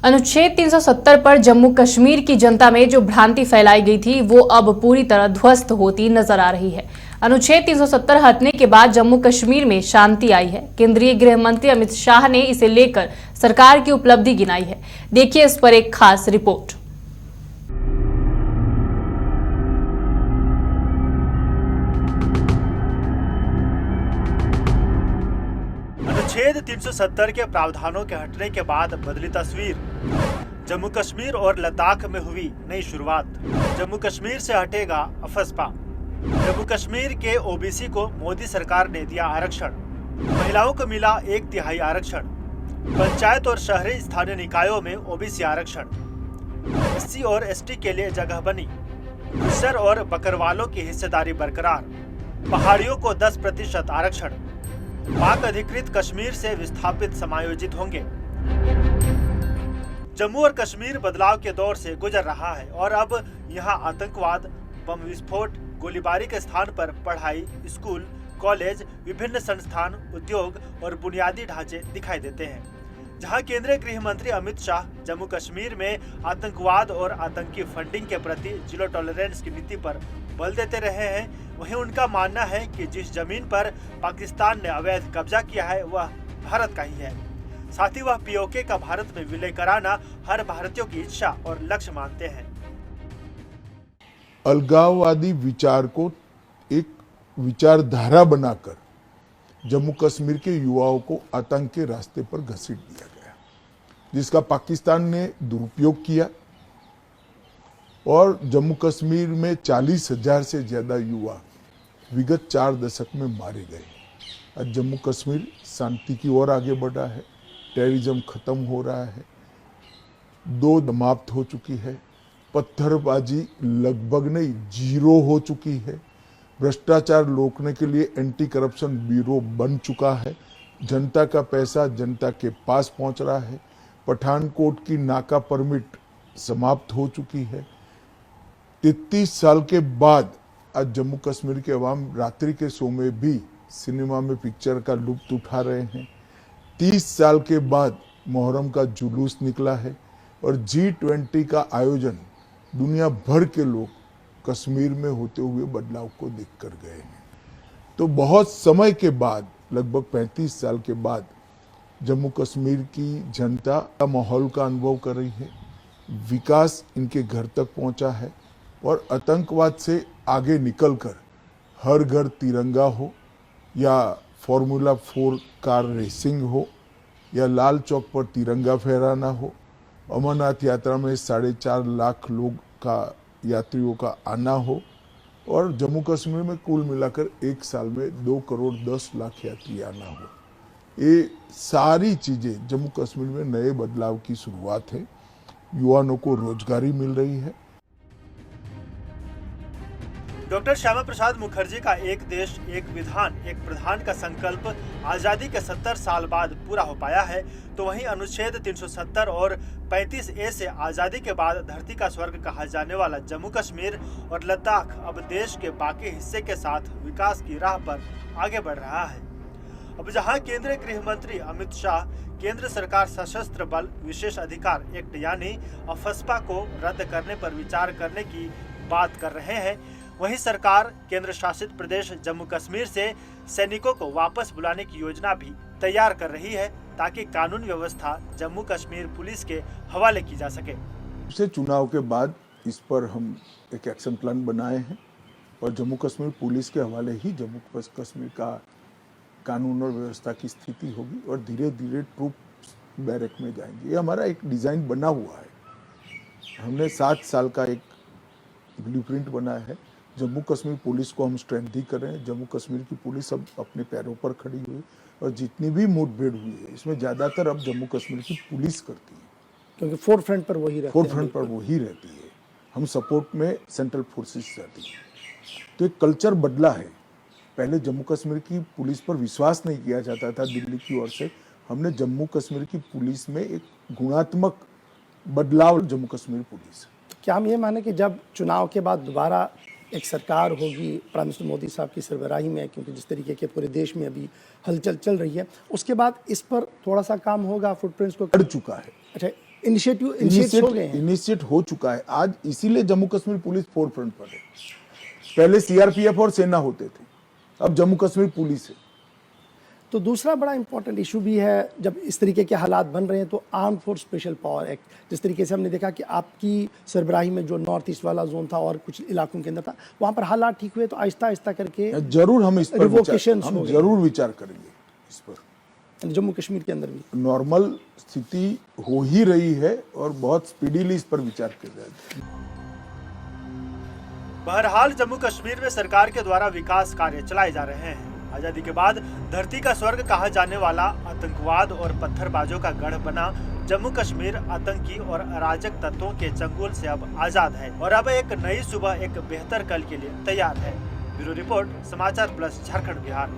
अनुच्छेद 370 पर जम्मू कश्मीर की जनता में जो भ्रांति फैलाई गई थी वो अब पूरी तरह ध्वस्त होती नजर आ रही है। अनुच्छेद 370 हटने के बाद जम्मू कश्मीर में शांति आई है। केंद्रीय गृह मंत्री अमित शाह ने इसे लेकर सरकार की उपलब्धि गिनाई है। देखिए इस पर एक खास रिपोर्ट। अनुच्छेद 370 के प्रावधानों के हटने के बाद बदली तस्वीर। जम्मू कश्मीर और लद्दाख में हुई नई शुरुआत। जम्मू कश्मीर से हटेगा अफस्पा। जम्मू कश्मीर के ओबीसी को मोदी सरकार ने दिया आरक्षण। महिलाओं को मिला 1/3 आरक्षण। पंचायत और शहरी स्थानीय निकायों में ओबीसी आरक्षण। एससी और एसटी के लिए जगह बनी। गुज्जर और बकरवालों की हिस्सेदारी बरकरार। पहाड़ियों को 10% आरक्षण। पाक अधिकृत कश्मीर से विस्थापित समायोजित होंगे। जम्मू और कश्मीर बदलाव के दौर से गुजर रहा है और अब यहां आतंकवाद, बम विस्फोट, गोलीबारी के स्थान पर पढ़ाई, स्कूल, कॉलेज, विभिन्न संस्थान, उद्योग और बुनियादी ढांचे दिखाई देते हैं। जहां केंद्रीय गृह मंत्री अमित शाह जम्मू कश्मीर में आतंकवाद और आतंकी फंडिंग के प्रति जीरो टॉलरेंस की नीति पर बल देते रहे हैं, वहीं उनका मानना है कि जिस जमीन पर पाकिस्तान ने अवैध कब्जा किया है वह भारत का ही है। साथ ही वह पीओके का भारत में विलय कराना हर भारतीयों की इच्छा और लक्ष्य मानते हैं। अलगाववादी विचार को एक विचारधारा बनाकर जम्मू कश्मीर के युवाओं को आतंक के रास्ते पर घसीट दिया गया, जिसका पाकिस्तान ने दुरुपयोग किया और जम्मू कश्मीर में 40,000 से ज्यादा युवा विगत 4 दशक में मारे गए। आज जम्मू कश्मीर शांति की ओर आगे बढ़ा है, टेररिज्म खत्म हो रहा है, दो समाप्त हो चुकी है, पत्थरबाजी लगभग नहीं जीरो हो चुकी है, भ्रष्टाचार रोकने के लिए एंटी करप्शन ब्यूरो बन चुका है, जनता का पैसा जनता के पास पहुंच रहा है, पठानकोट की नाका परमिट समाप्त हो चुकी है। 33 साल के बाद आज जम्मू कश्मीर के अवाम रात्रि के शो में भी सिनेमा में पिक्चर का लुत्फ उठा रहे हैं। 30 साल के बाद मुहर्रम का जुलूस निकला है और G20 का आयोजन दुनिया भर के लोग कश्मीर में होते हुए बदलाव को देखकर गए हैं। तो बहुत समय के बाद, लगभग 35 साल के बाद जम्मू कश्मीर की जनता का माहौल का अनुभव कर रही है। विकास इनके घर तक पहुंचा है और आतंकवाद से आगे निकलकर हर घर तिरंगा हो या फॉर्मूला 4 कार रेसिंग हो या लाल चौक पर तिरंगा फहराना हो, अमरनाथ यात्रा में 4.5 लाख लोग का यात्रियों का आना हो और जम्मू कश्मीर में कुल मिलाकर एक साल में 2 करोड़ 10 लाख यात्री आना हो। ये सारी चीजें जम्मू कश्मीर में नए बदलाव की शुरुआत है। युवाओं को रोजगारी मिल रही है। डॉक्टर श्यामा प्रसाद मुखर्जी का एक देश एक विधान एक प्रधान का संकल्प आजादी के 70 साल बाद पूरा हो पाया है, तो वहीं अनुच्छेद 370 और 35A से आजादी के बाद धरती का स्वर्ग कहा जाने वाला जम्मू कश्मीर और लद्दाख अब देश के बाकी हिस्से के साथ विकास की राह पर आगे बढ़ रहा है। अब जहां केंद्रीय गृह मंत्री अमित शाह केंद्र सरकार सशस्त्र बल विशेष अधिकार एक्ट यानी अफस्पा को रद्द करने पर विचार करने की बात कर रहे हैं, वहीं सरकार केंद्र शासित प्रदेश जम्मू कश्मीर से सैनिकों को वापस बुलाने की योजना भी तैयार कर रही है ताकि कानून व्यवस्था जम्मू कश्मीर पुलिस के हवाले की जा सके। से चुनाव के बाद इस पर हम एक एक्शन प्लान बनाए हैं और जम्मू कश्मीर पुलिस के हवाले ही जम्मू कश्मीर का कानून और व्यवस्था की स्थिति होगी और धीरे धीरे ट्रूप बैरक में जाएंगे। ये हमारा एक डिज़ाइन बना हुआ है। हमने 7 साल का एक ब्लूप्रिंट बनाया है। जम्मू कश्मीर पुलिस को हम स्ट्रेंथी कर रहे हैं। जम्मू कश्मीर की पुलिस अब अपने पैरों पर खड़ी हुई और जितनी भी मुठभेड़ हुई है इसमें ज़्यादातर अब जम्मू कश्मीर की पुलिस करती है, क्योंकि फोरफ्रंट पर वही रहती है। हम सपोर्ट में सेंट्रल फोर्सेस रहती है। तो एक कल्चर बदला है। पहले जम्मू कश्मीर की पुलिस पर विश्वास नहीं किया जाता था दिल्ली की ओर से। हमने जम्मू कश्मीर की पुलिस में एक गुणात्मक बदलाव जम्मू कश्मीर पुलिस। क्या हम ये माने कि जब चुनाव के बाद दोबारा एक सरकार होगी प्राइम मिनिस्टर मोदी साहब की सरबराही में, क्योंकि जिस तरीके के पूरे देश में अभी हलचल चल रही है, उसके बाद इस पर थोड़ा सा काम होगा, फुटप्रिंट्स को कर चुका है। अच्छा, इनिशिएट हो गए हैं। इनिशिएट हो चुका है आज, इसीलिए जम्मू कश्मीर पुलिस फोरफ्रंट पर है। पहले सीआरपीएफ और सेना होते थे, अब जम्मू कश्मीर पुलिस है। तो दूसरा बड़ा इंपॉर्टेंट इशू भी है, जब इस तरीके के हालात बन रहे हैं तो arm force special power act, जिस तरीके से हमने देखा कि आपकी सरबराही में जो नॉर्थ ईस्ट वाला जोन था और कुछ इलाकों के अंदर था, वहाँ पर हालात ठीक हुए तो आहिस्ता आहिस्ता करके जरूर हम इस पर revocations हम हो गए। जरूर विचार करेंगे इस पर। जम्मू कश्मीर के अंदर भी नॉर्मल स्थिति हो ही रही है और बहुत स्पीडीली इस पर विचार किया जाएगा। बहरहाल जम्मू कश्मीर में सरकार के द्वारा विकास कार्य चलाए जा रहे हैं। आजादी के बाद धरती का स्वर्ग कहा जाने वाला आतंकवाद और पत्थरबाजों का गढ़ बना जम्मू कश्मीर आतंकी और अराजक तत्वों के चंगुल से अब आजाद है और अब एक नई सुबह, एक बेहतर कल के लिए तैयार है। ब्यूरो रिपोर्ट, समाचार प्लस, झारखंड, बिहार।